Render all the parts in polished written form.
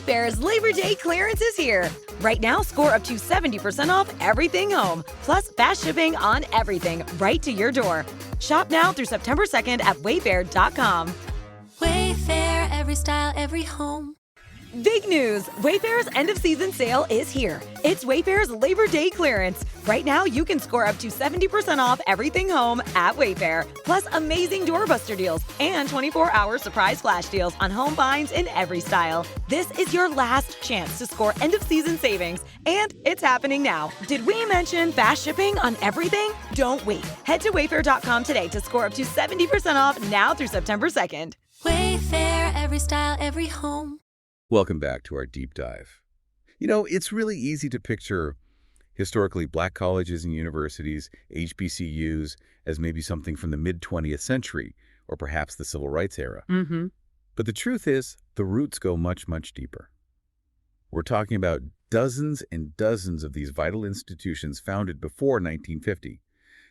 Wayfair's Labor Day clearance is here. Right now, score up to 70% off everything home, plus fast shipping on everything right to your door. Shop now through September 2nd at wayfair.com. Wayfair, every style, every home. Big news! Wayfair's end-of-season sale is here. It's Wayfair's Labor Day clearance. Right now, you can score up to 70% off everything home at Wayfair, plus amazing doorbuster deals and 24-hour surprise flash deals on home finds in every style. This is your last chance to score end-of-season savings, and it's happening now. Did we mention fast shipping on everything? Don't wait. Head to wayfair.com today to score up to 70% off now through September 2nd. Wayfair, every style, every home. Welcome back to our deep dive. You know, it's really easy to picture historically black colleges and universities, HBCUs, as maybe something from the mid-20th century or perhaps the Civil Rights era. But the truth is, the roots go much, much deeper. We're talking about dozens and dozens of these vital institutions founded before 1950.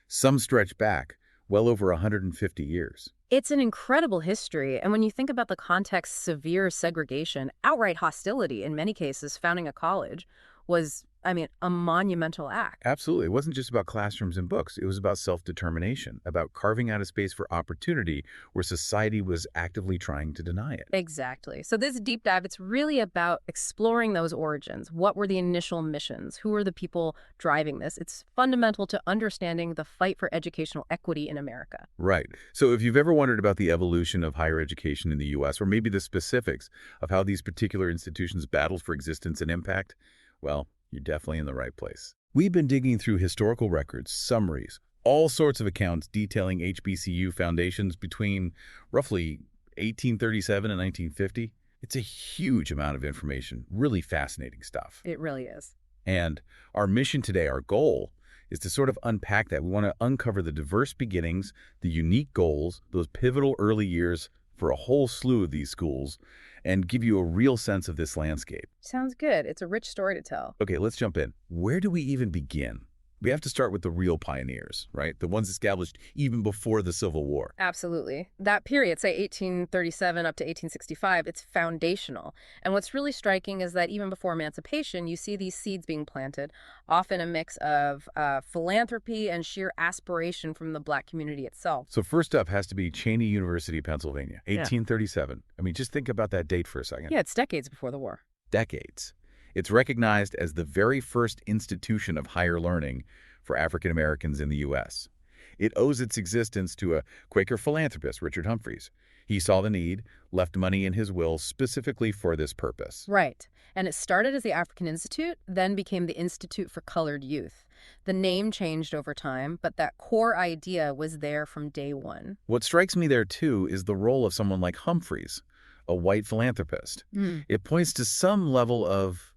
Some stretch back well over 150 years. It's an incredible history, and when you think about the context, severe segregation, outright hostility in many cases, founding a college was, a monumental act. Absolutely. It wasn't just about classrooms and books. It was about self-determination, about carving out a space for opportunity where society was actively trying to deny it. Exactly. So this deep dive, it's really about exploring those origins. What were the initial missions? Who were the people driving this? It's fundamental to understanding the fight for educational equity in America. Right. So if you've ever wondered about the evolution of higher education in the U.S., or maybe the specifics of how these particular institutions battled for existence and impact, well, you're definitely in the right place. We've been digging through historical records, summaries, all sorts of accounts detailing HBCU foundations between roughly 1837 and 1950. It's a huge amount of information, really fascinating stuff. It really is. And our mission today, our goal, is to sort of unpack that. We want to uncover the diverse beginnings, the unique goals, those pivotal early years for a whole slew of these schools, and give you a real sense of this landscape. Sounds good. It's a rich story to tell. Okay, let's jump in. Where do we even begin? We have to start with the real pioneers, right? The ones established even before the Civil War. Absolutely. That period, say 1837 up to 1865, it's foundational. And what's really striking is that even before emancipation, you see these seeds being planted, often a mix of philanthropy and sheer aspiration from the Black community itself. So first up has to be Cheyney University, Pennsylvania, 1837. Just think about that date for a second. Yeah, it's decades before the war. Decades. It's recognized as the very first institution of higher learning for African Americans in the U.S. It owes its existence to a Quaker philanthropist, Richard Humphreys. He saw the need, left money in his will specifically for this purpose. Right. And it started as the African Institute, then became the Institute for Colored Youth. The name changed over time, but that core idea was there from day one. What strikes me there, too, is the role of someone like Humphreys, a white philanthropist. It points to some level of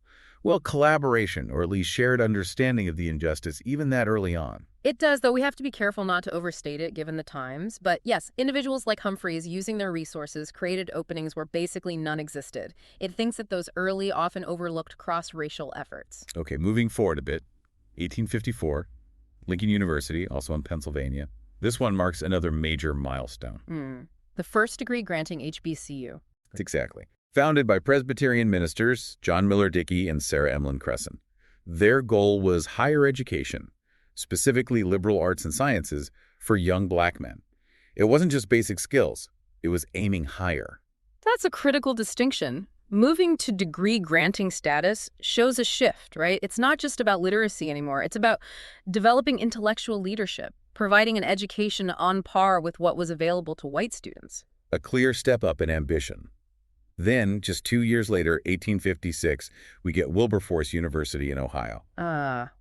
collaboration, or at least shared understanding of the injustice, even that early on. It does, though we have to be careful not to overstate it given the times. But yes, individuals like Humphreys using their resources created openings where basically none existed. It thinks that those early, often overlooked cross-racial efforts. Okay, moving forward a bit, 1854, Lincoln University, also in Pennsylvania. This one marks another major milestone. The first degree granting HBCU. Exactly. Founded by Presbyterian ministers John Miller Dickey and Sarah Emlyn Cresson. Their goal was higher education, specifically liberal arts and sciences, for young Black men. It wasn't just basic skills. It was aiming higher. That's a critical distinction. Moving to degree granting status shows a shift, right? It's not just about literacy anymore. It's about developing intellectual leadership, providing an education on par with what was available to white students. A clear step up in ambition. Then, just 2 years later, 1856, we get Wilberforce University in Ohio.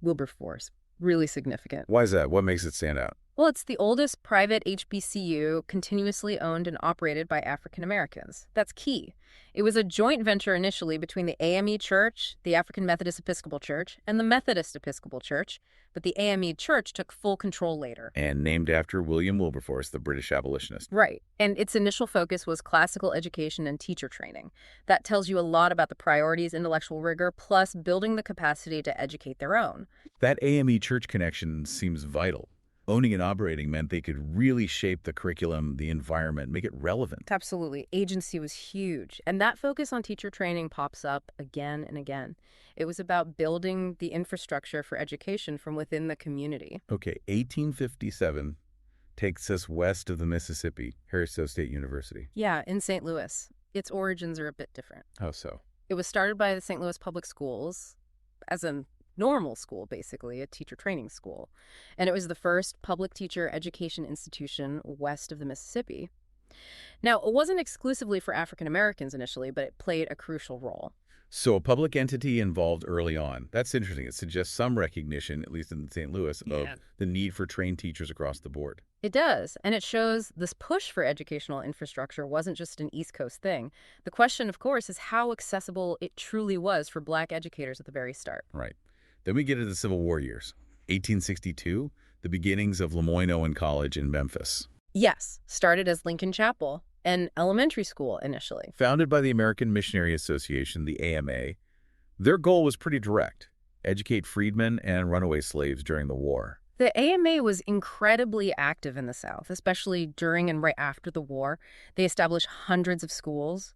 Wilberforce. Really significant. Why is that? What makes it stand out? Well, it's the oldest private HBCU continuously owned and operated by African Americans. That's key. It was a joint venture initially between the AME Church, the African Methodist Episcopal Church, and the Methodist Episcopal Church, but the AME Church took full control later. And named after William Wilberforce, the British abolitionist. Right. And its initial focus was classical education and teacher training. That tells you a lot about the priorities, intellectual rigor, plus building the capacity to educate their own. That AME Church connection seems vital. Owning and operating meant they could really shape the curriculum, the environment, make it relevant. Absolutely. Agency was huge. And that focus on teacher training pops up again and again. It was about building the infrastructure for education from within the community. Okay, 1857 takes us west of the Mississippi, Harrisville State University. Yeah, in St. Louis. Its origins are a bit different. How so? It was started by the St. Louis Public Schools as a normal school, basically, a teacher training school. And it was the first public teacher education institution west of the Mississippi. Now, it wasn't exclusively for African Americans initially, but it played a crucial role. So a public entity involved early on. That's interesting. It suggests some recognition, at least in St. Louis, of the need for trained teachers across the board. It does, and it shows this push for educational infrastructure wasn't just an East Coast thing. The question, of course, is how accessible it truly was for Black educators at the very start. Right. Then we get to the Civil War years. 1862, the beginnings of Lemoyne-Owen College in Memphis. Yes, started as Lincoln Chapel, an elementary school initially. Founded by the American Missionary Association, the AMA, their goal was pretty direct: educate freedmen and runaway slaves during the war. The AMA was incredibly active in the South, especially during and right after the war. They established hundreds of schools.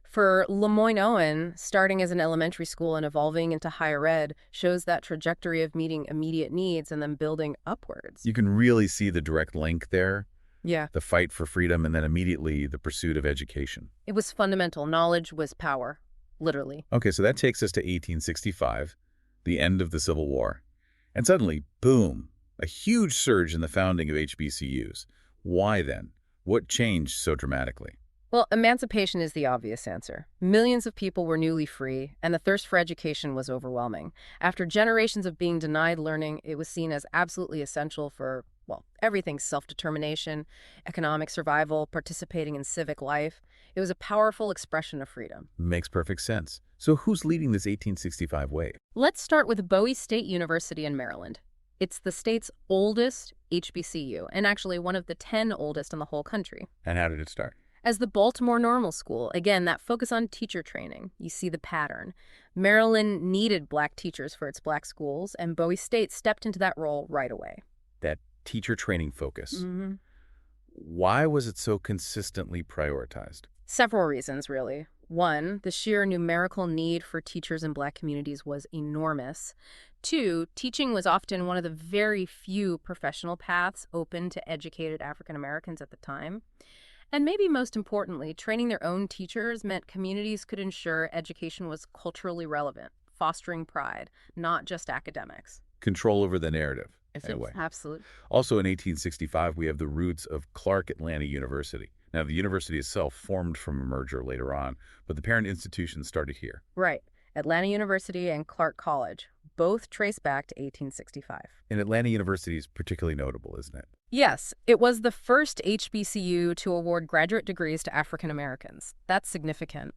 For Lemoyne-Owen, starting as an elementary school and evolving into higher ed shows that trajectory of meeting immediate needs and then building upwards. You can really see the direct link there. Yeah. The fight for freedom and then immediately the pursuit of education. It was fundamental. Knowledge was power, literally. Okay, so that takes us to 1865, the end of the Civil War. And suddenly, boom, a huge surge in the founding of HBCUs. Why then? What changed so dramatically? Well, emancipation is the obvious answer. Millions of people were newly free, and the thirst for education was overwhelming. After generations of being denied learning, it was seen as absolutely essential for, well, everything: self-determination, economic survival, participating in civic life. It was a powerful expression of freedom. Makes perfect sense. So who's leading this 1865 wave? Let's start with Bowie State University in Maryland. It's the state's oldest HBCU, and actually one of the 10 oldest in the whole country. And how did it start? As the Baltimore Normal School, again, that focus on teacher training. You see the pattern. Maryland needed Black teachers for its Black schools, and Bowie State stepped into that role right away. That teacher training focus. Mm-hmm. Why was it so consistently prioritized? Several reasons, really. One, the sheer numerical need for teachers in Black communities was enormous. Two, teaching was often one of the very few professional paths open to educated African Americans at the time. And maybe most importantly, training their own teachers meant communities could ensure education was culturally relevant, fostering pride, not just academics. Control over the narrative. Anyway. Absolutely. Also in 1865, we have the roots of Clark Atlanta University. Now, the university itself formed from a merger later on, but the parent institution started here. Right. Atlanta University and Clark College, both trace back to 1865. And Atlanta University is particularly notable, isn't it? Yes, it was the first HBCU to award graduate degrees to African Americans. That's significant.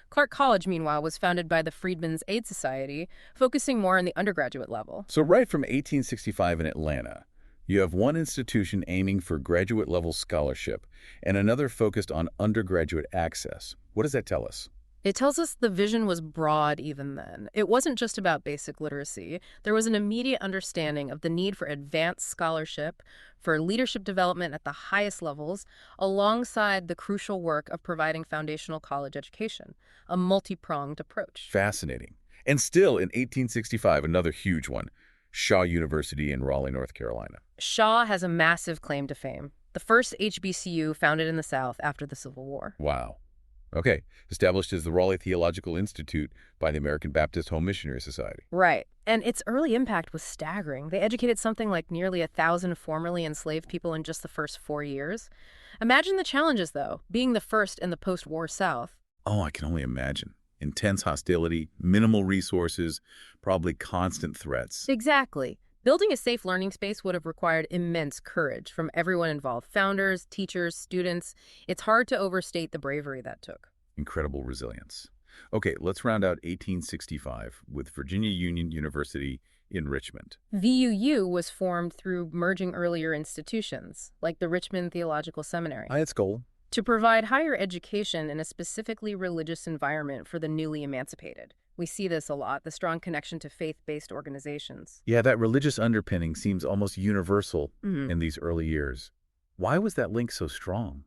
Clark College, meanwhile, was founded by the Freedmen's Aid Society, focusing more on the undergraduate level. So right from 1865 in Atlanta, you have one institution aiming for graduate-level scholarship and another focused on undergraduate access. What does that tell us? It tells us the vision was broad even then. It wasn't just about basic literacy. There was an immediate understanding of the need for advanced scholarship, for leadership development at the highest levels, alongside the crucial work of providing foundational college education, a multi-pronged approach. Fascinating. And still in 1865, another huge one, Shaw University in Raleigh, North Carolina. Shaw has a massive claim to fame, the first HBCU founded in the South after the Civil War. Wow. Okay. Established as the Raleigh Theological Institute by the American Baptist Home Missionary Society. Right. And its early impact was staggering. They educated something like nearly 1,000 formerly enslaved people in just the first 4 years. Imagine the challenges, though, being the first in the post-war South. Oh, I can only imagine. Intense hostility, minimal resources, probably constant threats. Exactly. Building a safe learning space would have required immense courage from everyone involved: founders, teachers, students. It's hard to overstate the bravery that took. Incredible resilience. Okay, let's round out 1865 with Virginia Union University in Richmond. VUU was formed through merging earlier institutions, like the Richmond Theological Seminary, By its goal, to provide higher education in a specifically religious environment for the newly emancipated. We see this a lot, the strong connection to faith-based organizations. Yeah, that religious underpinning seems almost universal Mhm. in these early years. Why was that link so strong?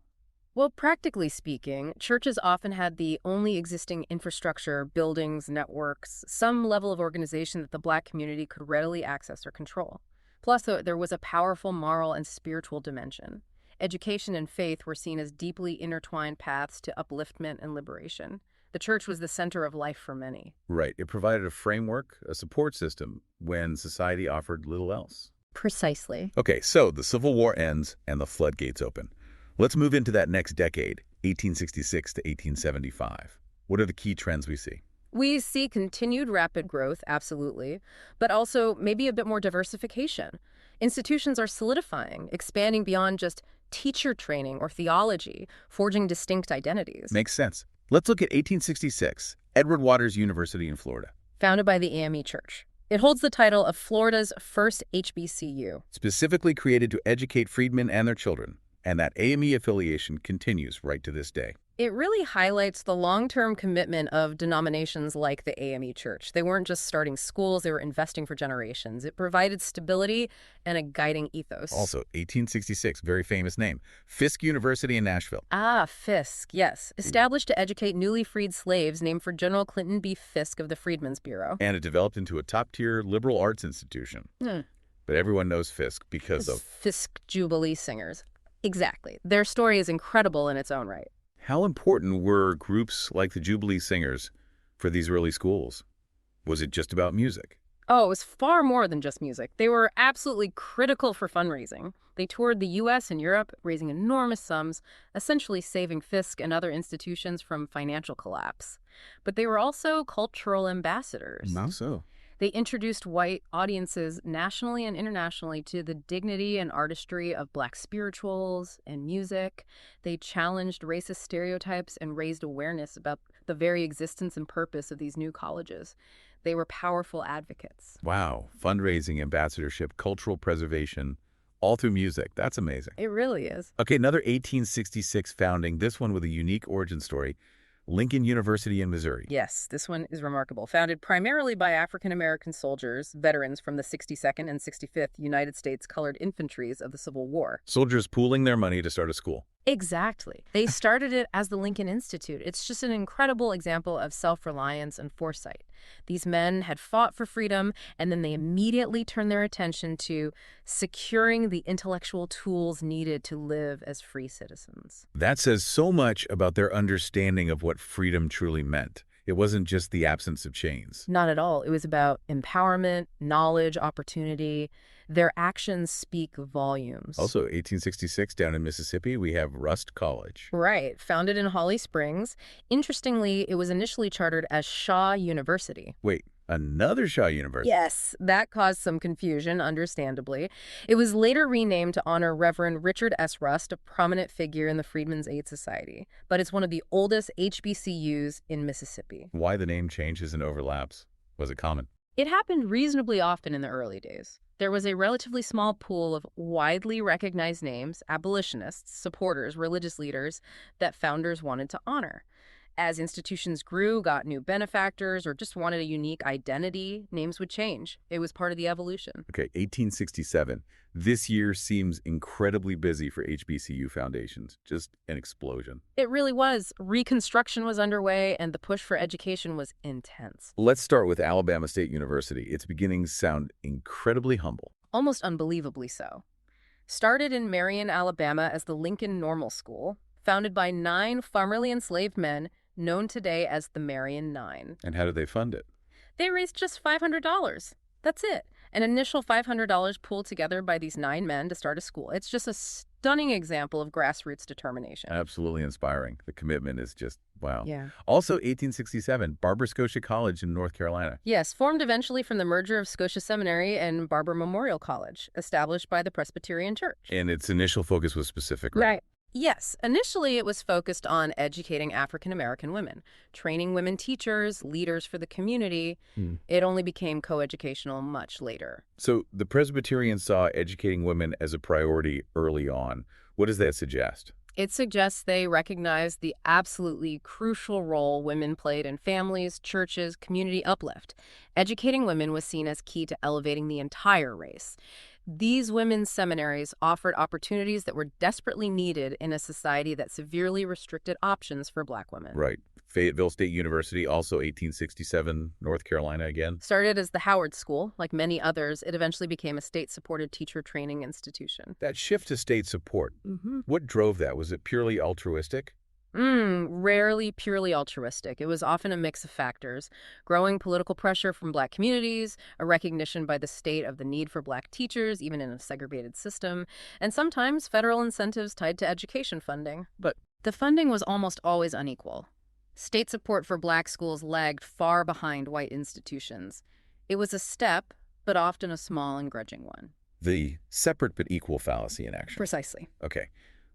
Well, practically speaking, churches often had the only existing infrastructure, buildings, networks, some level of organization that the Black community could readily access or control. Plus, there was a powerful moral and spiritual dimension. Education and faith were seen as deeply intertwined paths to upliftment and liberation. The church was the center of life for many. Right, it provided a framework, a support system, when society offered little else. Precisely. Okay, so the Civil War ends and the floodgates open. Let's move into that next decade, 1866 to 1875. What are the key trends we see? We see continued rapid growth, absolutely, but also maybe a bit more diversification. Institutions are solidifying, expanding beyond just teacher training or theology, forging distinct identities. Makes sense. Let's look at 1866, Edward Waters University in Florida. Founded by the AME Church. It holds the title of Florida's first HBCU. Specifically created to educate freedmen and their children. And that AME affiliation continues right to this day. It really highlights the long-term commitment of denominations like the AME Church. They weren't just starting schools, they were investing for generations. It provided stability and a guiding ethos. Also, 1866, very famous name, Fisk University in Nashville. Ah, Fisk, yes. Established to educate newly freed slaves, named for General Clinton B. Fisk of the Freedmen's Bureau. And it developed into a top-tier liberal arts institution. But everyone knows Fisk because of... Fisk Jubilee Singers. Exactly. Their story is incredible in its own right. How important were groups like the Jubilee Singers for these early schools? Was it just about music? Oh, it was far more than just music. They were absolutely critical for fundraising. They toured the U.S. and Europe, raising enormous sums, essentially saving Fisk and other institutions from financial collapse. But they were also cultural ambassadors. How so? They introduced white audiences nationally and internationally to the dignity and artistry of Black spirituals and music. They challenged racist stereotypes and raised awareness about the very existence and purpose of these new colleges. They were powerful advocates. Wow. Fundraising, ambassadorship, cultural preservation, all through music. That's amazing. It really is. Okay, another 1866 founding, this one with a unique origin story. Lincoln University in Missouri. Yes, this one is remarkable. Founded primarily by African-American soldiers, veterans from the 62nd and 65th United States Colored Infantries of the Civil War. Soldiers pooling their money to start a school. Exactly. They started it as the Lincoln Institute. It's just an incredible example of self-reliance and foresight. These men had fought for freedom, and then they immediately turned their attention to securing the intellectual tools needed to live as free citizens. That says so much about their understanding of what freedom truly meant. It wasn't just the absence of chains. Not at all. It was about empowerment, knowledge, opportunity. Their actions speak volumes. Also, 1866, down in Mississippi, we have Rust College. Right. Founded in Holly Springs. Interestingly, it was initially chartered as Shaw University. Wait, another Shaw University? Yes, that caused some confusion, understandably. It was later renamed to honor Reverend Richard S. Rust, a prominent figure in the Freedmen's Aid Society. But it's one of the oldest HBCUs in Mississippi. Why the name changes and overlaps? Was it common? It happened reasonably often in the early days. There was a relatively small pool of widely recognized names, abolitionists, supporters, religious leaders, that founders wanted to honor. As institutions grew, got new benefactors, or just wanted a unique identity, names would change. It was part of the evolution. Okay, 1867. This year seems incredibly busy for HBCU foundations. Just an explosion. It really was. Reconstruction was underway, and the push for education was intense. Let's start with Alabama State University. Its beginnings sound incredibly humble. Almost unbelievably so. Started in Marion, Alabama as the Lincoln Normal School, founded by 9 formerly enslaved men, known today as the Marion Nine. And how did they fund it? They raised just $500. That's it. An initial $500 pooled together by these 9 men to start a school. It's just a stunning example of grassroots determination. Absolutely inspiring. The commitment is just, wow. Yeah. Also, 1867, Barber Scotia College in North Carolina. Yes, formed eventually from the merger of Scotia Seminary and Barber Memorial College, established by the Presbyterian Church. And its initial focus was specific, right? Right. Yes, initially it was focused on educating African-American women, training women teachers, leaders for the community. It only became coeducational much later. So the Presbyterians saw educating women as a priority early on. What does that suggest? It suggests they recognize the absolutely crucial role women played in families, churches, community uplift. Educating women was seen as key to elevating the entire race. These women's seminaries offered opportunities that were desperately needed in a society that severely restricted options for Black women. Right. Fayetteville State University, also 1867, North Carolina again. Started as the Howard School, like many others, it eventually became a state-supported teacher training institution. That shift to state support, what drove that? Was it purely altruistic? Rarely purely altruistic. It was often a mix of factors: growing political pressure from Black communities, a recognition by the state of the need for Black teachers, even in a segregated system, and sometimes federal incentives tied to education funding. But the funding was almost always unequal. State support for Black schools lagged far behind white institutions. It was a step, but often a small and grudging one. The separate but equal fallacy in action. Precisely. Okay.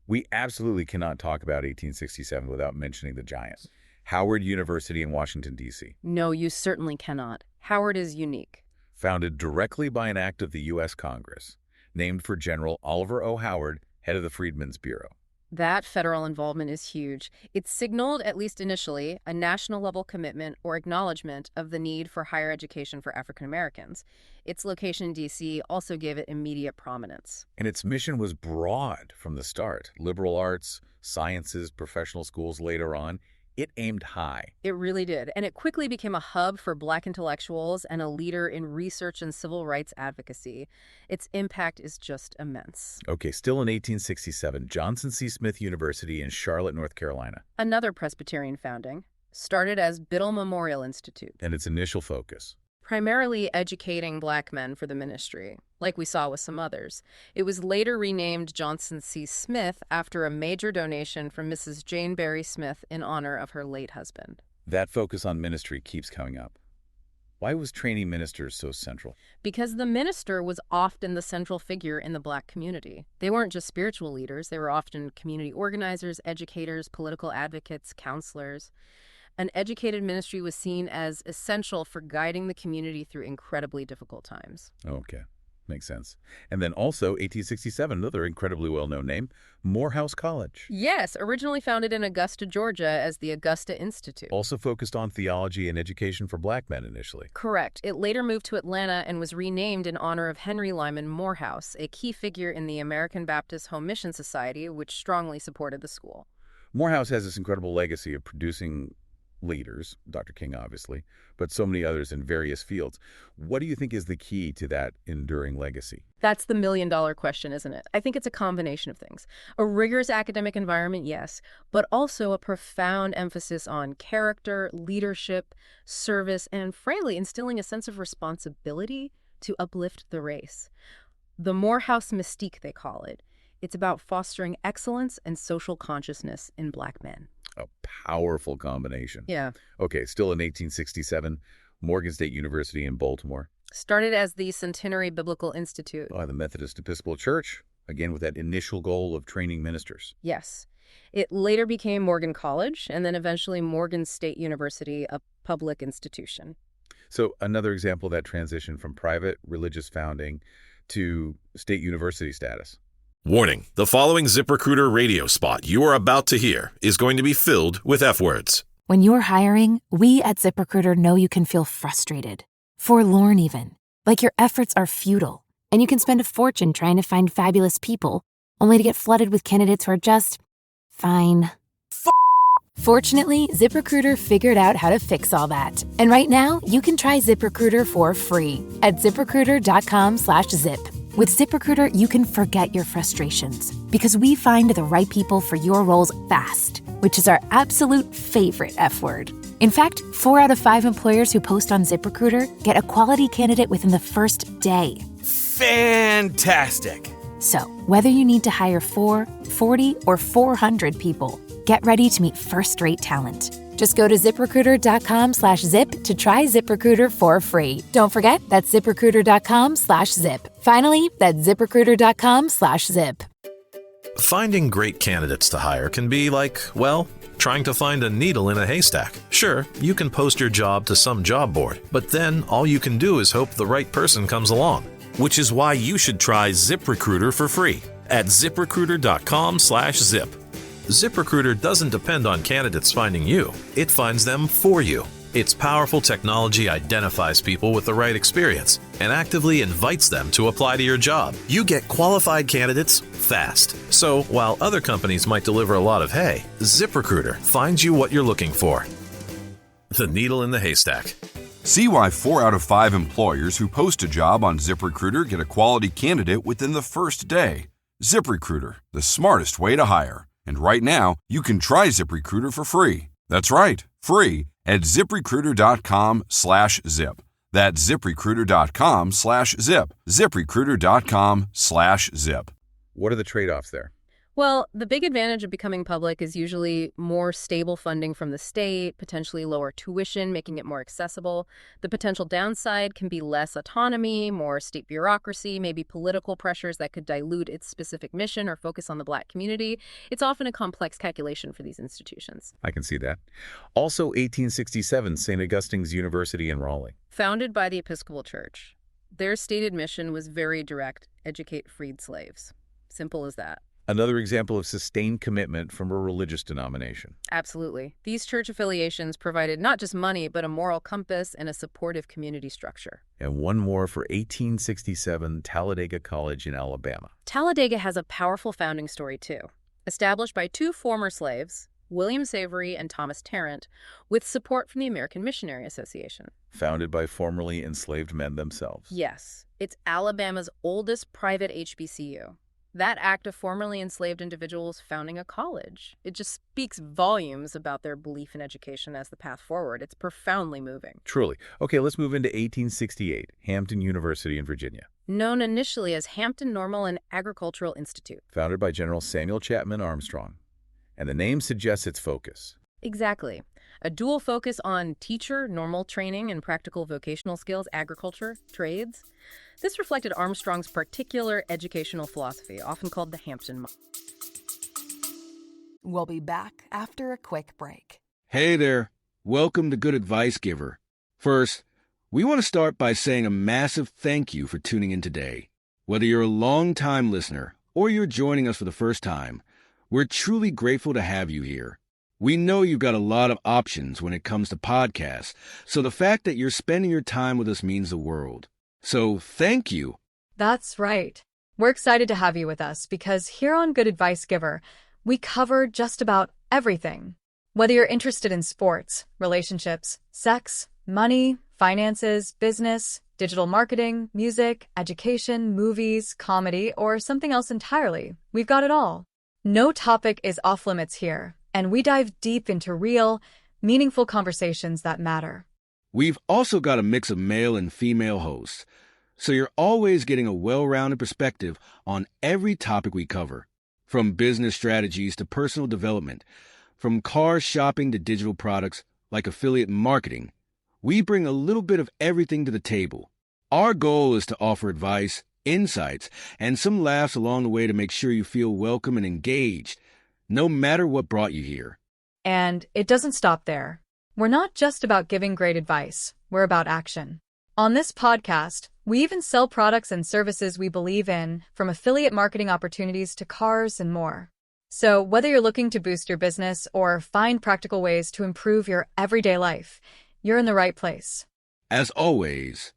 We absolutely cannot talk about 1867 without mentioning the giant. Howard University in Washington, D.C. No, you certainly cannot. Howard is unique. Founded directly by an act of the U.S. Congress, named for General Oliver O. Howard, head of the Freedmen's Bureau. That federal involvement is huge. It signaled, at least initially, a national-level commitment or acknowledgement of the need for higher education for African Americans. Its location in D.C. also gave it immediate prominence. And its mission was broad from the start. Liberal arts, sciences, professional schools later on. It aimed high. It really did, and it quickly became a hub for Black intellectuals and a leader in research and civil rights advocacy. Its impact is just immense. Okay, still in 1867, Johnson C. Smith University in Charlotte, North Carolina. Another Presbyterian founding, started as Biddle Memorial Institute. And its initial focus? Primarily educating Black men for the ministry, like we saw with some others. It was later renamed Johnson C. Smith after a major donation from Mrs. Jane Berry Smith in honor of her late husband. That focus on ministry keeps coming up. Why was training ministers so central? Because the minister was often the central figure in the Black community. They weren't just spiritual leaders. They were often community organizers, educators, political advocates, counselors. An educated ministry was seen as essential for guiding the community through incredibly difficult times. Okay, makes sense. And then also 1867, another incredibly well-known name, Morehouse College. Yes, originally founded in Augusta, Georgia as the Augusta Institute. Also focused on theology and education for Black men initially. Correct. It later moved to Atlanta and was renamed in honor of Henry Lyman Morehouse, a key figure in the American Baptist Home Mission Society, which strongly supported the school. Morehouse has this incredible legacy of producing leaders, Dr. King obviously, but so many others in various fields. What do you think is the key to that enduring legacy? That's the million-dollar question, isn't it? I think it's a combination of things. A rigorous academic environment, yes, but also a profound emphasis on character, leadership, service, and frankly, instilling a sense of responsibility to uplift the race. The Morehouse mystique, they call it. It's about fostering excellence and social consciousness in Black men. A powerful combination. Yeah. Okay, still in 1867, Morgan State University in Baltimore. Started as the Centenary Biblical Institute. By the Methodist Episcopal Church, again with that initial goal of training ministers. Yes. It later became Morgan College and then eventually Morgan State University, a public institution. So another example of that transition from private religious founding to state university status. Warning, the following ZipRecruiter radio spot you are about to hear is going to be filled with F-words. When you're hiring, we at ZipRecruiter know you can feel frustrated, forlorn even, like your efforts are futile, and you can spend a fortune trying to find fabulous people, only to get flooded with candidates who are just fine. Fortunately, ZipRecruiter figured out how to fix all that. And right now, you can try ZipRecruiter for free at ZipRecruiter.com/zip. With ZipRecruiter, you can forget your frustrations because we find the right people for your roles fast, which is our absolute favorite F word. In fact, 4 out of 5 employers who post on ZipRecruiter get a quality candidate within the first day. Fantastic! So, whether you need to hire 4, 40, or 400 people, get ready to meet first-rate talent. Just go to ZipRecruiter.com/zip to try ZipRecruiter for free. Don't forget, that's ZipRecruiter.com/zip. Finally, that's ZipRecruiter.com/zip. Finding great candidates to hire can be like, well, trying to find a needle in a haystack. Sure, you can post your job to some job board, but then all you can do is hope the right person comes along. Which is why you should try ZipRecruiter for free at ZipRecruiter.com/zip. ZipRecruiter doesn't depend on candidates finding you. It finds them for you. Its powerful technology identifies people with the right experience and actively invites them to apply to your job. You get qualified candidates fast. So while other companies might deliver a lot of hay, ZipRecruiter finds you what you're looking for. The needle in the haystack. See why 4 out of 5 employers who post a job on ZipRecruiter get a quality candidate within the first day. ZipRecruiter, the smartest way to hire. And right now, you can try ZipRecruiter for free. That's right, free at ZipRecruiter.com/zip. That's ZipRecruiter.com/zip. ZipRecruiter.com/zip. What are the trade-offs there? Well, the big advantage of becoming public is usually more stable funding from the state, potentially lower tuition, making it more accessible. The potential downside can be less autonomy, more state bureaucracy, maybe political pressures that could dilute its specific mission or focus on the Black community. It's often a complex calculation for these institutions. I can see that. Also, 1867, St. Augustine's University in Raleigh. Founded by the Episcopal Church. Their stated mission was very direct: educate freed slaves. Simple as that. Another example of sustained commitment from a religious denomination. Absolutely. These church affiliations provided not just money, but a moral compass and a supportive community structure. And one more for 1867, Talladega College in Alabama. Talladega has a powerful founding story, too. Established by 2 former slaves, William Savory and Thomas Tarrant, with support from the American Missionary Association. Founded by formerly enslaved men themselves. Yes. It's Alabama's oldest private HBCU. That act of formerly enslaved individuals founding a college, it just speaks volumes about their belief in education as the path forward. It's profoundly moving. Truly. Okay, let's move into 1868, Hampton University in Virginia. Known initially as Hampton Normal and Agricultural Institute. Founded by General Samuel Chapman Armstrong. And the name suggests its focus. Exactly. A dual focus on teacher, normal training, and practical vocational skills, agriculture, trades. This reflected Armstrong's particular educational philosophy, often called the Hampton model. We'll be back after a quick break. Hey there. Welcome to Good Advice Giver. First, we want to start by saying a massive thank you for tuning in today. Whether you're a long-time listener or you're joining us for the first time, we're truly grateful to have you here. We know you've got a lot of options when it comes to podcasts, so the fact that you're spending your time with us means the world. So thank you. That's right. We're excited to have you with us because here on Good Advice Giver, we cover just about everything. Whether you're interested in sports, relationships, sex, money, finances, business, digital marketing, music, education, movies, comedy, or something else entirely, we've got it all. No topic is off limits here, and we dive deep into real, meaningful conversations that matter. We've also got a mix of male and female hosts, so you're always getting a well-rounded perspective on every topic we cover, from business strategies to personal development, from car shopping to digital products like affiliate marketing. We bring a little bit of everything to the table. Our goal is to offer advice, insights, and some laughs along the way to make sure you feel welcome and engaged, no matter what brought you here. And it doesn't stop there. We're not just about giving great advice, we're about action. On this podcast, we even sell products and services we believe in, from affiliate marketing opportunities to cars and more. So whether you're looking to boost your business or find practical ways to improve your everyday life, you're in the right place. As always,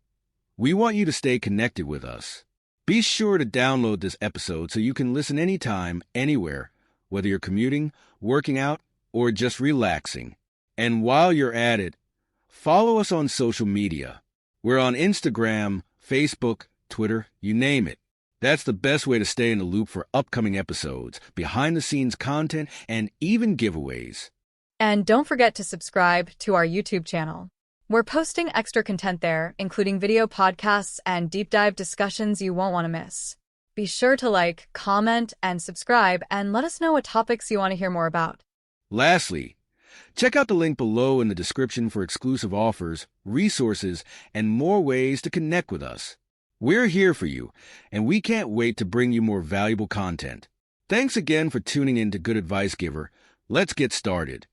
we want you to stay connected with us. Be sure to download this episode so you can listen anytime, anywhere, whether you're commuting, working out, or just relaxing. And while you're at it, follow us on social media. We're on Instagram, Facebook, Twitter, you name it. That's the best way to stay in the loop for upcoming episodes, behind-the-scenes content, and even giveaways. And don't forget to subscribe to our YouTube channel. We're posting extra content there, including video podcasts and deep dive discussions you won't want to miss. Be sure to like, comment, and subscribe, and let us know what topics you want to hear more about. Lastly, check out the link below in the description for exclusive offers, resources, and more ways to connect with us. We're here for you, and we can't wait to bring you more valuable content. Thanks again for tuning in to Good Advice Giver. Let's get started.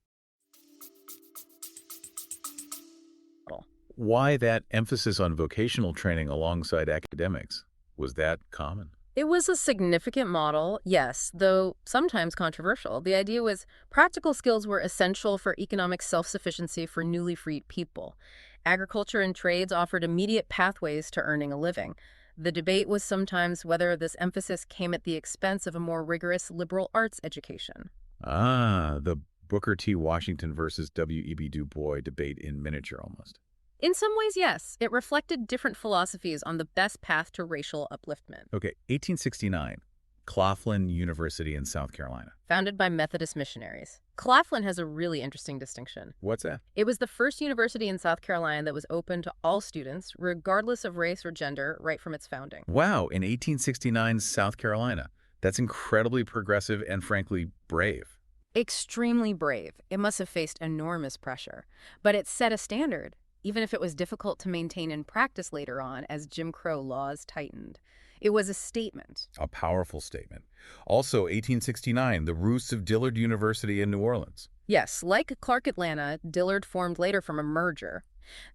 Why that emphasis on vocational training alongside academics? Was that common? It was a significant model, yes, though sometimes controversial. The idea was practical skills were essential for economic self-sufficiency for newly freed people. Agriculture and trades offered immediate pathways to earning a living. The debate was sometimes whether this emphasis came at the expense of a more rigorous liberal arts education. Ah, the Booker T. Washington versus W.E.B. Du Bois debate in miniature almost. In some ways, yes. It reflected different philosophies on the best path to racial upliftment. Okay, 1869, Claflin University in South Carolina. Founded by Methodist missionaries. Claflin has a really interesting distinction. What's that? It was the first university in South Carolina that was open to all students, regardless of race or gender, right from its founding. Wow, in 1869, South Carolina. That's incredibly progressive and frankly brave. Extremely brave. It must have faced enormous pressure. But it set a standard, even if it was difficult to maintain in practice later on as Jim Crow laws tightened. It was a statement. A powerful statement. Also, 1869, the roots of Dillard University in New Orleans. Yes, like Clark Atlanta, Dillard formed later from a merger.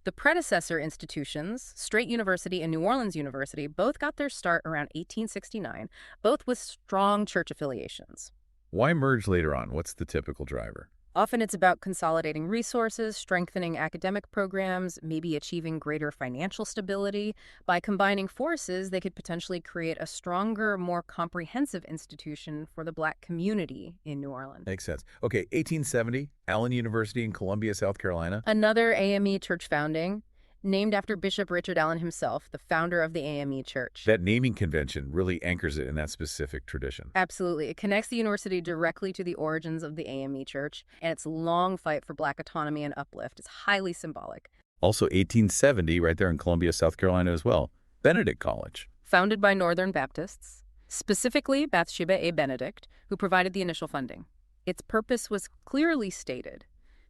The predecessor institutions, Straight University and New Orleans University, both got their start around 1869, both with strong church affiliations. Why merge later on? What's the typical driver? Often it's about consolidating resources, strengthening academic programs, maybe achieving greater financial stability. By combining forces, they could potentially create a stronger, more comprehensive institution for the Black community in New Orleans. Makes sense. Okay, 1870, Allen University in Columbia, South Carolina. Another AME church founding, named after Bishop Richard Allen himself, the founder of the AME Church. That naming convention really anchors it in that specific tradition. Absolutely. It connects the university directly to the origins of the AME Church and its long fight for Black autonomy and uplift. It's highly symbolic. Also 1870, right there in Columbia, South Carolina as well, Benedict College. Founded by Northern Baptists, specifically Bathsheba A. Benedict, who provided the initial funding. Its purpose was clearly stated: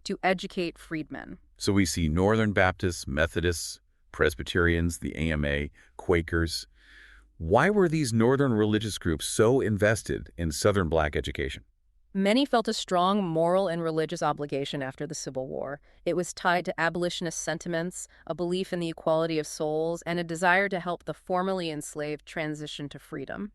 to educate freedmen. So we see Northern Baptists, Methodists, Presbyterians, the AMA, Quakers. Why were these Northern religious groups so invested in Southern Black education? Many felt a strong moral and religious obligation after the Civil War. It was tied to abolitionist sentiments, a belief in the equality of souls, and a desire to help the formerly enslaved transition to freedom.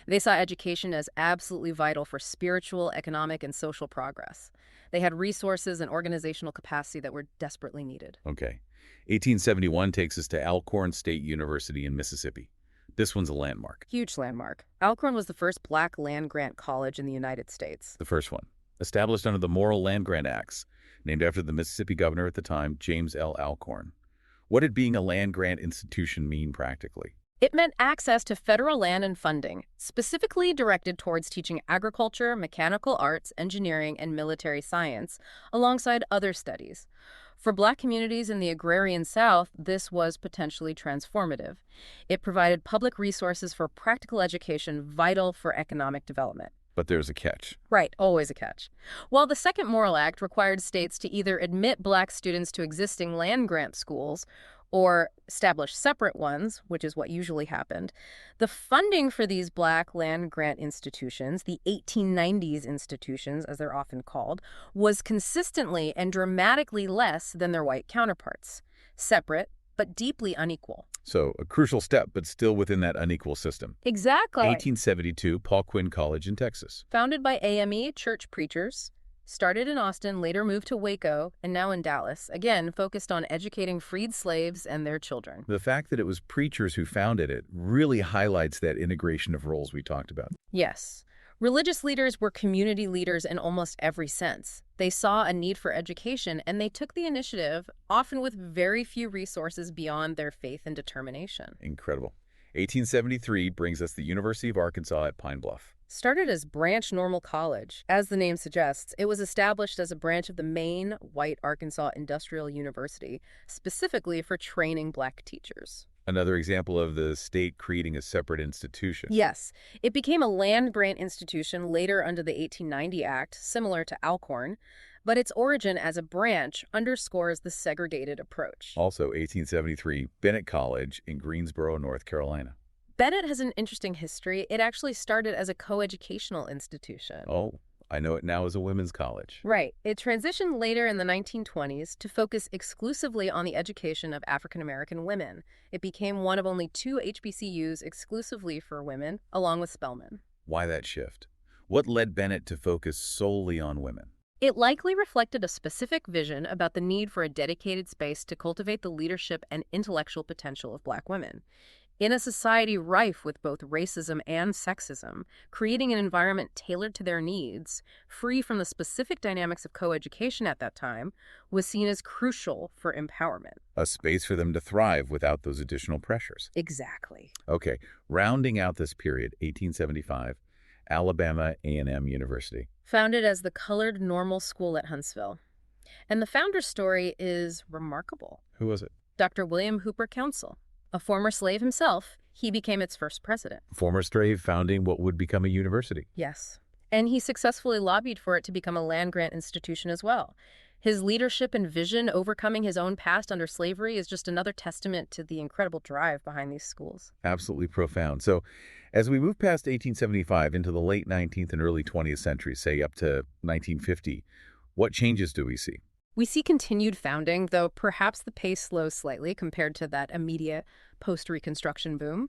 They saw education as absolutely vital for spiritual, economic, and social progress. They had resources and organizational capacity that were desperately needed. Okay. 1871 takes us to Alcorn State University in Mississippi. This one's a landmark. Huge landmark. Alcorn was the first Black land-grant college in the United States. The first one. Established under the Morrill Land Grant Acts, named after the Mississippi governor at the time, James L. Alcorn. What did being a land-grant institution mean practically? It meant access to federal land and funding, specifically directed towards teaching agriculture, mechanical arts, engineering, and military science, alongside other studies. For Black communities in the agrarian South, this was potentially transformative. It provided public resources for practical education vital for economic development. But there's a catch. Right, always a catch. While the Second Morrill Act required states to either admit Black students to existing land-grant schools or establish separate ones, which is what usually happened, the funding for these Black land-grant institutions, the 1890s institutions as they're often called, was consistently and dramatically less than their white counterparts. Separate, but deeply unequal. So a crucial step, but still within that unequal system. Exactly. 1872, Paul Quinn College in Texas. Founded by AME church preachers. Started in Austin, later moved to Waco, and now in Dallas, again focused on educating freed slaves and their children. The fact that it was preachers who founded it really highlights that integration of roles we talked about. Yes. Religious leaders were community leaders in almost every sense. They saw a need for education, and they took the initiative, often with very few resources beyond their faith and determination. Incredible. 1873 brings us the University of Arkansas at Pine Bluff. Started as Branch Normal College. As the name suggests, it was established as a branch of the main white Arkansas Industrial University, specifically for training Black teachers. Another example of the state creating a separate institution. Yes. It became a land-grant institution later under the 1890 Act, similar to Alcorn, but its origin as a branch underscores the segregated approach. Also 1873, Bennett College in Greensboro, North Carolina. Bennett has an interesting history. It actually started as a coeducational institution. Oh, I know it now as a women's college. Right. It transitioned later in the 1920s to focus exclusively on the education of African American women. It became one of only 2 HBCUs exclusively for women, along with Spelman. Why that shift? What led Bennett to focus solely on women? It likely reflected a specific vision about the need for a dedicated space to cultivate the leadership and intellectual potential of Black women. In a society rife with both racism and sexism, creating an environment tailored to their needs, free from the specific dynamics of coeducation at that time, was seen as crucial for empowerment. A space for them to thrive without those additional pressures. Exactly. Okay, rounding out this period, 1875, Alabama A&M University. Founded as the Colored Normal School at Huntsville. And the founder's story is remarkable. Who was it? Dr. William Hooper Council. A former slave himself, he became its first president. Former slave founding what would become a university. Yes. And he successfully lobbied for it to become a land-grant institution as well. His leadership and vision overcoming his own past under slavery is just another testament to the incredible drive behind these schools. Absolutely profound. So as we move past 1875 into the late 19th and early 20th century, say up to 1950, what changes do we see? We see continued founding, though perhaps the pace slows slightly compared to that immediate post-Reconstruction boom.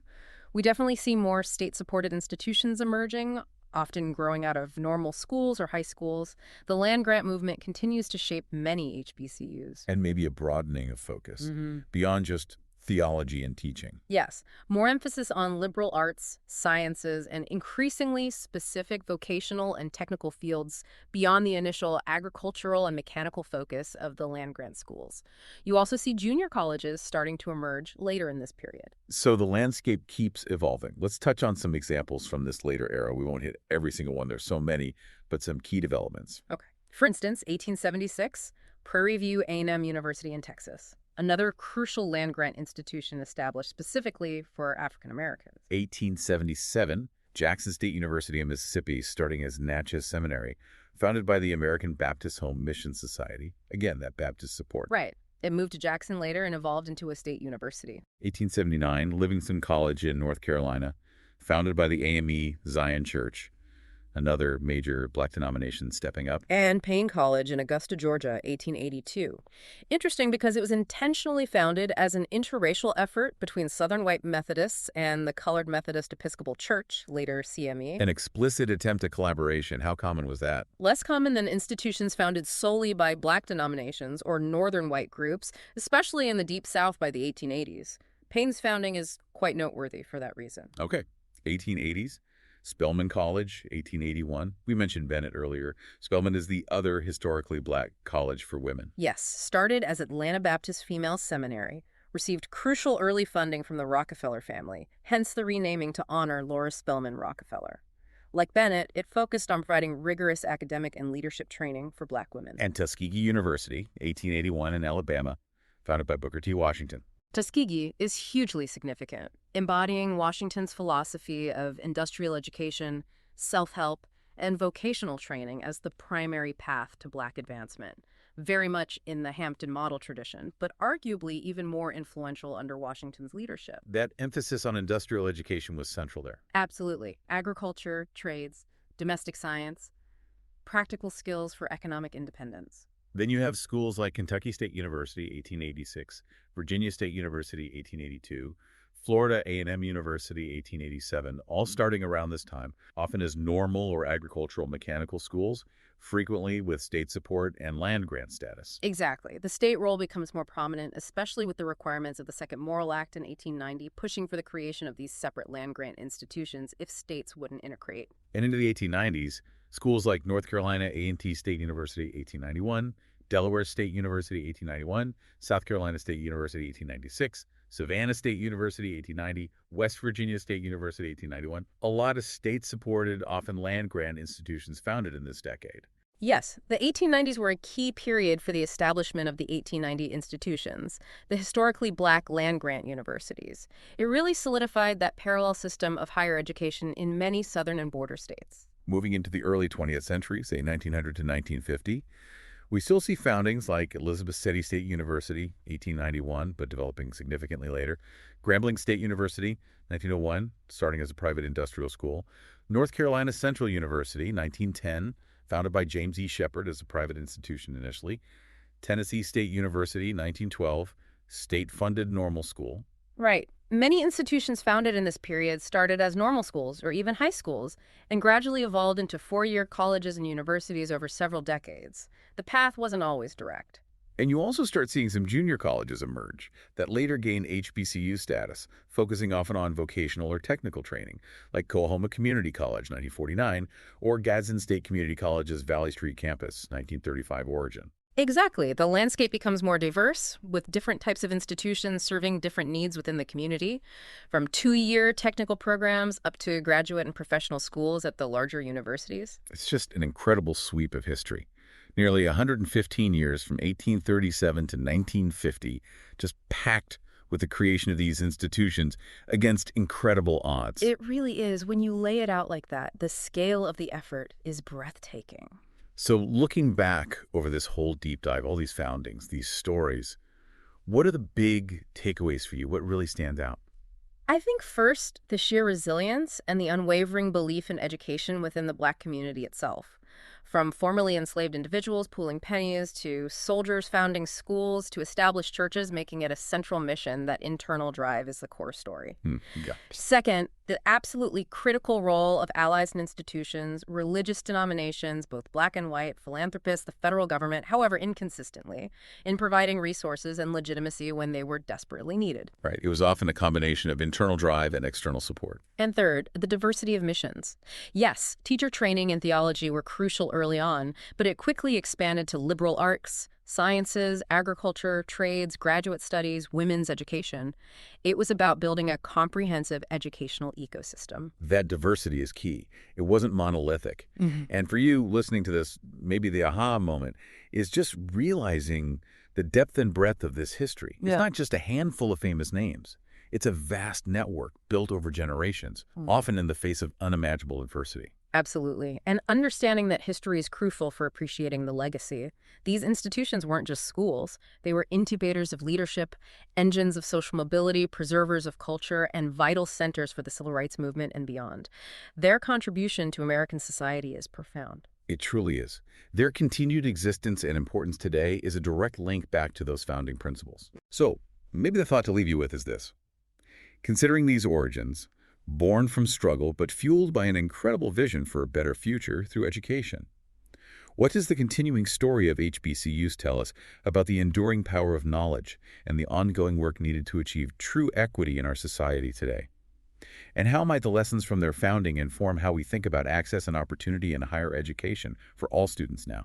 We definitely see more state-supported institutions emerging, often growing out of normal schools or high schools. The land-grant movement continues to shape many HBCUs. And maybe a broadening of focus beyond just theology and teaching. Yes, more emphasis on liberal arts, sciences, and increasingly specific vocational and technical fields beyond the initial agricultural and mechanical focus of the land-grant schools. You also see junior colleges starting to emerge later in this period. So the landscape keeps evolving. Let's touch on some examples from this later era. We won't hit every single one. There's so many, but some key developments. Okay. For instance, 1876, Prairie View A&M University in Texas. Another crucial land-grant institution established specifically for African Americans. 1877, Jackson State University in Mississippi, starting as Natchez Seminary, founded by the American Baptist Home Mission Society. Again, that Baptist support. Right. It moved to Jackson later and evolved into a state university. 1879, Livingston College in North Carolina, founded by the AME Zion Church. Another major Black denomination stepping up. And Payne College in Augusta, Georgia, 1882. Interesting because it was intentionally founded as an interracial effort between Southern white Methodists and the Colored Methodist Episcopal Church, later CME. An explicit attempt at collaboration. How common was that? Less common than institutions founded solely by Black denominations or Northern white groups, especially in the Deep South by the 1880s. Payne's founding is quite noteworthy for that reason. Okay. 1880s. Spelman College, 1881. We mentioned Bennett earlier. Spelman is the other historically Black college for women. Yes, started as Atlanta Baptist Female Seminary, received crucial early funding from the Rockefeller family, hence the renaming to honor Laura Spelman Rockefeller. Like Bennett, it focused on providing rigorous academic and leadership training for Black women. And Tuskegee University, 1881 in Alabama, founded by Booker T. Washington. Tuskegee is hugely significant, embodying Washington's philosophy of industrial education, self-help, and vocational training as the primary path to Black advancement, very much in the Hampton model tradition, but arguably even more influential under Washington's leadership. That emphasis on industrial education was central there. Absolutely. Agriculture, trades, domestic science, practical skills for economic independence. Then you have schools like Kentucky State University, 1886, Virginia State University, 1882, Florida A&M University, 1887, all starting around this time, often as normal or agricultural mechanical schools, frequently with state support and land grant status. Exactly. The state role becomes more prominent, especially with the requirements of the Second Morrill Act in 1890, pushing for the creation of these separate land grant institutions if states wouldn't integrate. And into the 1890s, schools like North Carolina A&T State University, 1891, Delaware State University, 1891, South Carolina State University, 1896, Savannah State University, 1890, West Virginia State University, 1891. A lot of state-supported, often land-grant institutions founded in this decade. Yes, the 1890s were a key period for the establishment of the 1890 institutions, the historically Black land-grant universities. It really solidified that parallel system of higher education in many southern and border states. Moving into the early 20th century, say 1900 to 1950, we still see foundings like Elizabeth City State University, 1891, but developing significantly later, Grambling State University, 1901, starting as a private industrial school, North Carolina Central University, 1910, founded by James E. Shepard as a private institution initially. Tennessee State University, 1912, state-funded normal school. Right. Many institutions founded in this period started as normal schools or even high schools and gradually evolved into four-year colleges and universities over several decades. The path wasn't always direct. And you also start seeing some junior colleges emerge that later gain HBCU status, focusing often on vocational or technical training, like Coahoma Community College, 1949, or Gadsden State Community College's Valley Street campus, 1935 origin. Exactly. The landscape becomes more diverse, with different types of institutions serving different needs within the community, from two-year technical programs up to graduate and professional schools at the larger universities. It's just an incredible sweep of history. Nearly 115 years from 1837 to 1950, just packed with the creation of these institutions against incredible odds. It really is. When you lay it out like that, the scale of the effort is breathtaking. So looking back over this whole deep dive, all these foundings, these stories, what are the big takeaways for you? What really stands out? I think first, the sheer resilience and the unwavering belief in education within the Black community itself. From formerly enslaved individuals pooling pennies to soldiers founding schools to established churches making it a central mission, that internal drive is the core story. Yeah. Second, the absolutely critical role of allies and institutions, religious denominations, both Black and white, philanthropists, the federal government, however inconsistently, in providing resources and legitimacy when they were desperately needed. Right. It was often a combination of internal drive and external support. And third, the diversity of missions. Yes, teacher training and theology were crucial early on, but it quickly expanded to liberal arts, sciences, agriculture, trades, graduate studies, women's education. It was about building a comprehensive educational ecosystem. That diversity is key. It wasn't monolithic. And for you listening to this, maybe the aha moment is just realizing the depth and breadth of this history. It's not just a handful of famous names. It's a vast network built over generations, often in the face of unimaginable adversity. Absolutely. And understanding that history is crucial for appreciating the legacy. These institutions weren't just schools. They were incubators of leadership, engines of social mobility, preservers of culture, and vital centers for the civil rights movement and beyond. Their contribution to American society is profound. It truly is. Their continued existence and importance today is a direct link back to those founding principles. So, maybe the thought to leave you with is this. Considering these origins, born from struggle but fueled by an incredible vision for a better future through education, what does the continuing story of HBCUs tell us about the enduring power of knowledge and the ongoing work needed to achieve true equity in our society today? And how might the lessons from their founding inform how we think about access and opportunity in higher education for all students now?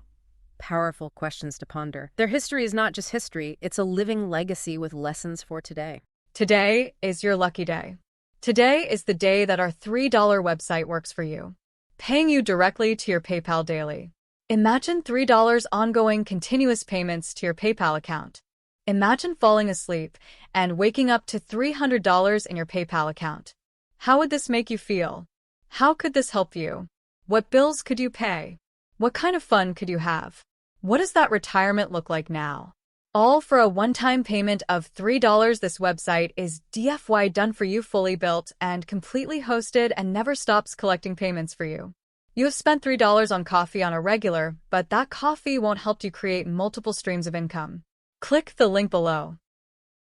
Powerful questions to ponder. Their history is not just history, it's a living legacy with lessons for today. Today is your lucky day. Today is the day that our $3 website works for you, paying you directly to your PayPal daily. Imagine $3 ongoing continuous payments to your PayPal account. Imagine falling asleep and waking up to $300 in your PayPal account. How would this make you feel? How could this help you? What bills could you pay? What kind of fun could you have? What does that retirement look like now? All for a one-time payment of $3. This website is DFY done for you, fully built and completely hosted, and never stops collecting payments for you. You have spent $3 on coffee on a regular, but that coffee won't help you create multiple streams of income. Click the link below.